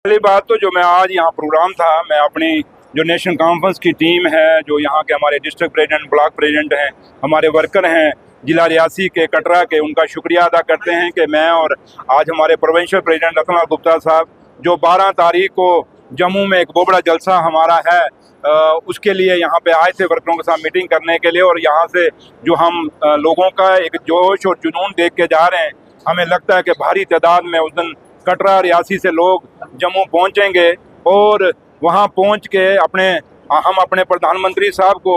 पहली बात तो जो मैं आज यहाँ प्रोग्राम था, मैं अपनी जो नेशनल कॉन्फ्रेंस की टीम है, जो यहाँ के हमारे डिस्ट्रिक्ट प्रेसिडेंट, ब्लॉक प्रेसिडेंट हैं, हमारे वर्कर हैं जिला रियासी के, कटरा के, उनका शुक्रिया अदा करते हैं कि मैं और आज हमारे प्रोविंशियल प्रेसिडेंट रतन लाल गुप्ता साहब जो 12 तारीख को जम्मू में एक बहुत बड़ा जलसा हमारा है, उसके लिए यहाँ पे आए थे वर्करों के साथ मीटिंग करने के लिए। और यहाँ से जो हम लोगों का एक जोश और जुनून देख के जा रहे हैं, हमें लगता है कि भारी तादाद में उस दिन कटरा रियासी से लोग जम्मू पहुँचेंगे और वहाँ पहुँच के हम अपने प्रधानमंत्री साहब को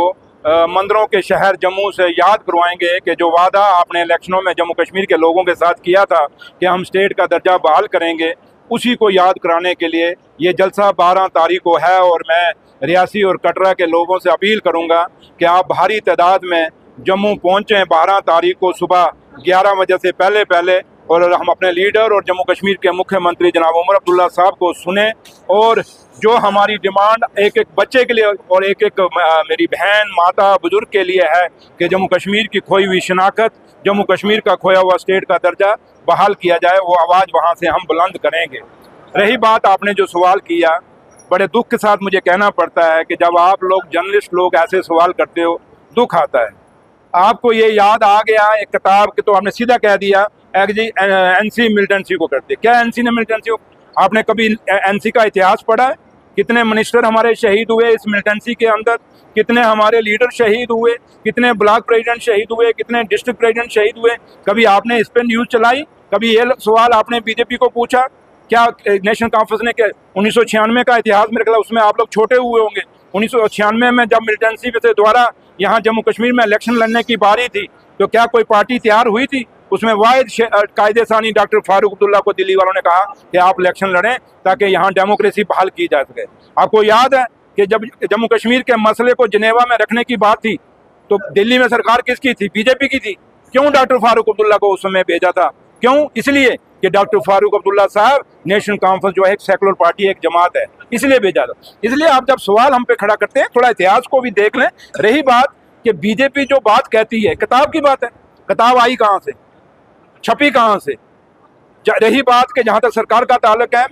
मंदिरों के शहर जम्मू से याद करवाएंगे कि जो वादा आपने इलेक्शनों में जम्मू कश्मीर के लोगों के साथ किया था कि हम स्टेट का दर्जा बहाल करेंगे, उसी को याद कराने के लिए ये जलसा 12 तारीख को है। और मैं रियासी और कटरा के लोगों से अपील करूंगा कि आप भारी तादाद में जम्मू पहुंचें 12 तारीख को सुबह 11 बजे से पहले और हम अपने लीडर और जम्मू कश्मीर के मुख्यमंत्री जनाब उमर अब्दुल्ला साहब को सुने। और जो हमारी डिमांड एक एक बच्चे के लिए और एक एक मेरी बहन, माता, बुजुर्ग के लिए है कि जम्मू कश्मीर की खोई हुई शनाख्त, जम्मू कश्मीर का खोया हुआ स्टेट का दर्जा बहाल किया जाए, वो आवाज़ वहाँ से हम बुलंद करेंगे। रही बात आपने जो सवाल किया, बड़े दुख के साथ मुझे कहना पड़ता है कि जब आप लोग जर्नलिस्ट लोग ऐसे सवाल करते हो, दुख आता है। आपको ये याद आ गया एक किताब के, तो आपने सीधा कह दिया जी एनसी मिलिटेंसी को करते। क्या एनसी ने मिलिटेंसी को? आपने कभी एनसी का इतिहास पढ़ा है? कितने मिनिस्टर हमारे शहीद हुए इस मिलिटेंसी के अंदर, कितने हमारे लीडर शहीद हुए, कितने ब्लॉक प्रेसिडेंट शहीद हुए, कितने डिस्ट्रिक्ट प्रेसिडेंट शहीद हुए? कभी आपने इस पर न्यूज़ चलाई? कभी ये सवाल आपने बीजेपी को पूछा? क्या नेशनल कॉन्फ्रेंस ने 1996 का इतिहास मेरे ख्याल उसमें आप लोग छोटे हुए होंगे। 1996 में जब मिलिटेंसी से द्वारा यहाँ जम्मू कश्मीर में इलेक्शन लड़ने की बारी थी, तो क्या कोई पार्टी तैयार हुई थी? उसमें वाहिद कायदे सानी डॉक्टर फारूक अब्दुल्ला को दिल्ली वालों ने कहा कि आप इलेक्शन लड़ें ताकि यहाँ डेमोक्रेसी बहाल की जा सके। आपको याद है कि जब जम्मू कश्मीर के मसले को जिनेवा में रखने की बात थी, तो दिल्ली में सरकार किसकी थी? बीजेपी की थी। क्यों डॉक्टर फारूक अब्दुल्ला को उस समय भेजा था? क्यों? इसलिए कि डॉक्टर फारूक अब्दुल्ला साहब नेशनल कॉन्फ्रेंस जो है एक सेकुलर पार्टी, एक जमात है, इसलिए भेजा था। इसलिए आप जब सवाल हम पे खड़ा करते हैं, थोड़ा इतिहास को भी देख लें। रही बात कि बीजेपी जो बात कहती है, किताब की बात है, किताब आई कहाँ से, छपी कहाँ से? रही बात कि जहाँ तक सरकार का ताल्लुक है,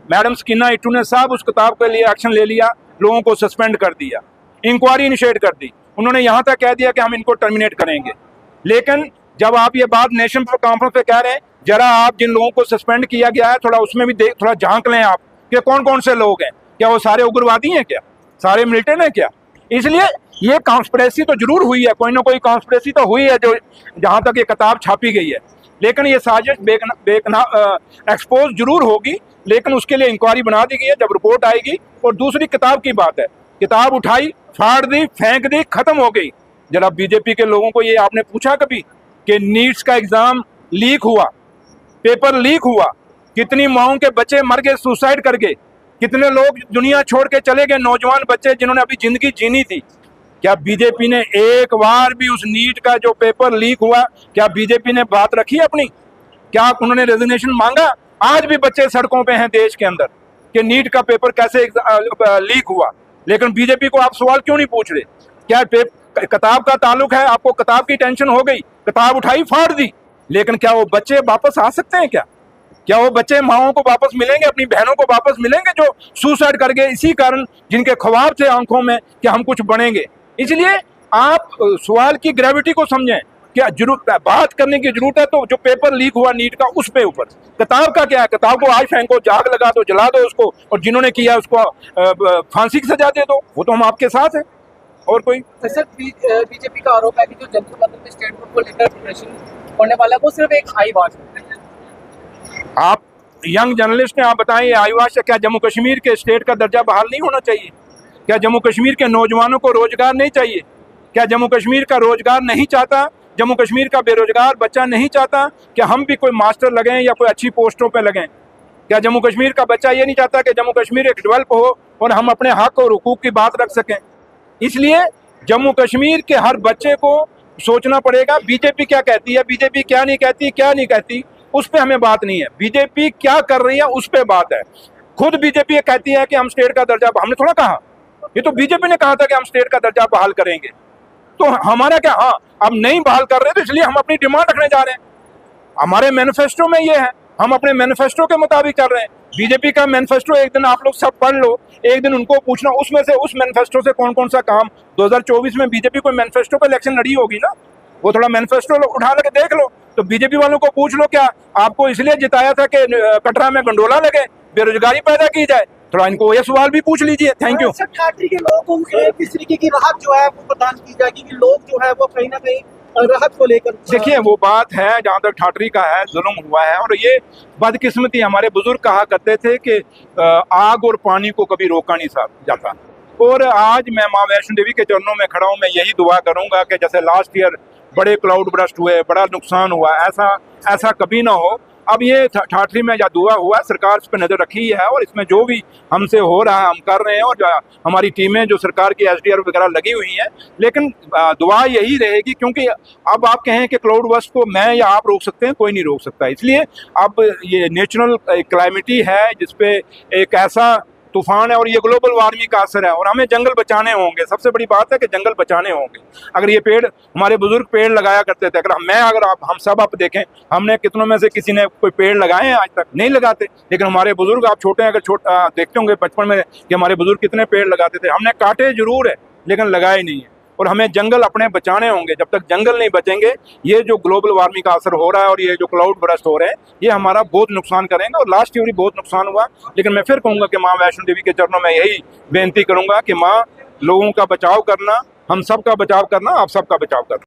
मैडम सकीना इट्टू ने साहब उस किताब के लिए एक्शन ले लिया, लोगों को सस्पेंड कर दिया, इंक्वायरी इनिशिएट कर दी, उन्होंने यहाँ तक कह दिया कि हम इनको टर्मिनेट करेंगे। लेकिन जब आप ये बात नेशनल कॉन्फ्रेंस पे कह रहे हैं, जरा आप जिन लोगों को सस्पेंड किया गया है थोड़ा उसमें भी थोड़ा झांक लें आप कि कौन कौन से लोग हैं। क्या वो सारे उग्रवादी हैं? क्या सारे मिलिटेंट हैं? क्या? इसलिए ये कॉन्स्पिरेसी तो जरूर हुई है, कोई ना कोई कॉन्स्पिरेसी तो हुई है जो जहाँ तक ये किताब छापी गई है। लेकिन ये साजिश एक्सपोज जरूर होगी, लेकिन उसके लिए इंक्वायरी बना दी गई है, जब रिपोर्ट आएगी। और दूसरी किताब की बात है, किताब उठाई, फाड़ दी, फेंक दी, खत्म हो गई। जरा बीजेपी के लोगों को ये आपने पूछा कभी कि नीट्स का एग्जाम लीक हुआ, पेपर लीक हुआ, कितनी माओं के बच्चे मर गए, सुसाइड कर गए, कितने लोग दुनिया छोड़ के चले गए, नौजवान बच्चे जिन्होंने अभी जिंदगी जीनी थी? क्या बीजेपी ने एक बार भी उस नीट का जो पेपर लीक हुआ, क्या बीजेपी ने बात रखी अपनी? क्या उन्होंने रेजिग्नेशन मांगा? आज भी बच्चे सड़कों पे हैं देश के अंदर कि नीट का पेपर कैसे लीक हुआ। लेकिन बीजेपी को आप सवाल क्यों नहीं पूछ रहे? क्या किताब का ताल्लुक है? आपको किताब की टेंशन हो गई, किताब उठाई, फाड़ दी। लेकिन क्या वो बच्चे वापस आ सकते हैं? क्या वो बच्चे माओं को वापस मिलेंगे, अपनी बहनों को वापस मिलेंगे जो सुसाइड कर गए इसी कारण, जिनके ख्वाब थे आंखों में कि हम कुछ बनेंगे? इसलिए आप सवाल की ग्रेविटी को समझें। क्या जरूरत बात करने की जरूरत है तो जो पेपर लीक हुआ नीट का, उस पे ऊपर किताब का क्या है? किताब को आज फेंको, जाग लगा दो, जला दो उसको, और जिन्होंने किया उसको फांसी की सजा दे दो। वो तो हम आपके साथ हैं। और कोई सर, बीजेपी का आरोप है कि जो जनता दल में स्टेट बोर्ड को लेकर प्रिपरेशन होने वाला है वो सिर्फ एक आईवाश है। आप यंग जर्नलिस्ट हैं, आप बताएं आईवाश है? क्या जम्मू कश्मीर के स्टेट का दर्जा बहाल नहीं होना चाहिए? क्या जम्मू कश्मीर के नौजवानों को रोजगार नहीं चाहिए? क्या जम्मू कश्मीर का रोजगार नहीं चाहता? जम्मू कश्मीर का बेरोजगार बच्चा नहीं चाहता कि हम भी कोई मास्टर लगें या कोई अच्छी पोस्टों पे लगें? क्या जम्मू कश्मीर का बच्चा ये नहीं चाहता कि जम्मू कश्मीर एक डेवलप हो और हम अपने हक और हुकूक की बात रख सकें? इसलिए जम्मू कश्मीर के हर बच्चे को सोचना पड़ेगा बीजेपी क्या कहती है, बीजेपी क्या नहीं कहती, उस पर हमें बात नहीं है। बीजेपी क्या कर रही है उस पर बात है। खुद बीजेपी कहती है कि हम स्टेट का दर्जा, हमने थोड़ा कहा, ये तो बीजेपी ने कहा था कि हम स्टेट का दर्जा बहाल करेंगे। तो हमारा क्या, हाँ अब नहीं बहाल कर रहे तो इसलिए हम अपनी डिमांड रखने जा रहे हैं। हमारे मैनिफेस्टो में ये है, हम अपने मैनिफेस्टो के मुताबिक कर रहे हैं। बीजेपी का मैनिफेस्टो एक दिन आप लोग सब पढ़ लो, एक दिन उनको पूछना उसमें से, उस मैनिफेस्टो से कौन कौन सा काम 2024 में बीजेपी को मैनिफेस्टो पे इलेक्शन लड़ी होगी ना, वो थोड़ा मैनिफेस्टो उठा लगे देख लो। तो बीजेपी वालों को पूछ लो, क्या आपको इसलिए जिताया था कि कटरा में गंडोला लगे, बेरोजगारी पैदा की जाए? थोड़ा इनको ये सवाल भी पूछ लीजिए। Thank you. ठाकरे के लोगों को किस तरीके की राहत जो है वो प्रदान की जाएगी कि लोग जो है वो कहीं ना कहीं राहत को लेकर? देखिए वो बात है, जहाँ तक ठाठरी का है, जुल्म हुआ है और ये बदकिस्मती। हमारे बुजुर्ग कहा करते थे कि आग और पानी को कभी रोका नहीं जाता। और आज मैं माँ वैष्णो देवी के चरणों में खड़ा हूँ, मैं यही दुआ करूंगा कि जैसे लास्ट ईयर बड़े क्लाउड बर्स्ट हुए, बड़ा नुकसान हुआ, ऐसा कभी ना हो। अब ये ठाठरी में या दुआ हुआ, सरकार इस पर नज़र रखी है और इसमें जो भी हमसे हो रहा है हम कर रहे हैं और हमारी टीमें जो सरकार की SDR वगैरह लगी हुई हैं। लेकिन दुआ यही रहेगी, क्योंकि अब आप कहें कि क्लाउड बर्स्ट को मैं या आप रोक सकते हैं, कोई नहीं रोक सकता। इसलिए अब ये नेचुरल क्लाइमेटी है जिसपे एक ऐसा तूफान है और ये ग्लोबल वार्मिंग का असर है और हमें जंगल बचाने होंगे। सबसे बड़ी बात है कि जंगल बचाने होंगे। अगर ये पेड़, हमारे बुजुर्ग पेड़ लगाया करते थे, अगर हम सब आप देखें, हमने कितनों में से किसी ने कोई पेड़ लगाए हैं? आज तक नहीं लगाते। लेकिन हमारे बुजुर्ग, आप छोटे हैं, अगर देखते होंगे बचपन में कि हमारे बुजुर्ग कितने पेड़ लगाते थे। हमने काटे जरूर है लेकिन लगाए नहीं है। और हमें जंगल अपने बचाने होंगे। जब तक जंगल नहीं बचेंगे, ये जो ग्लोबल वार्मिंग का असर हो रहा है और ये जो क्लाउड बर्स्ट हो रहे हैं, ये हमारा बहुत नुकसान करेंगे। और लास्ट ईयर भी बहुत नुकसान हुआ। लेकिन मैं फिर कहूँगा कि माँ वैष्णो देवी के चरणों में यही बेनती करूँगा कि माँ, लोगों का बचाव करना, हम सब का बचाव करना, आप सबका बचाव करना।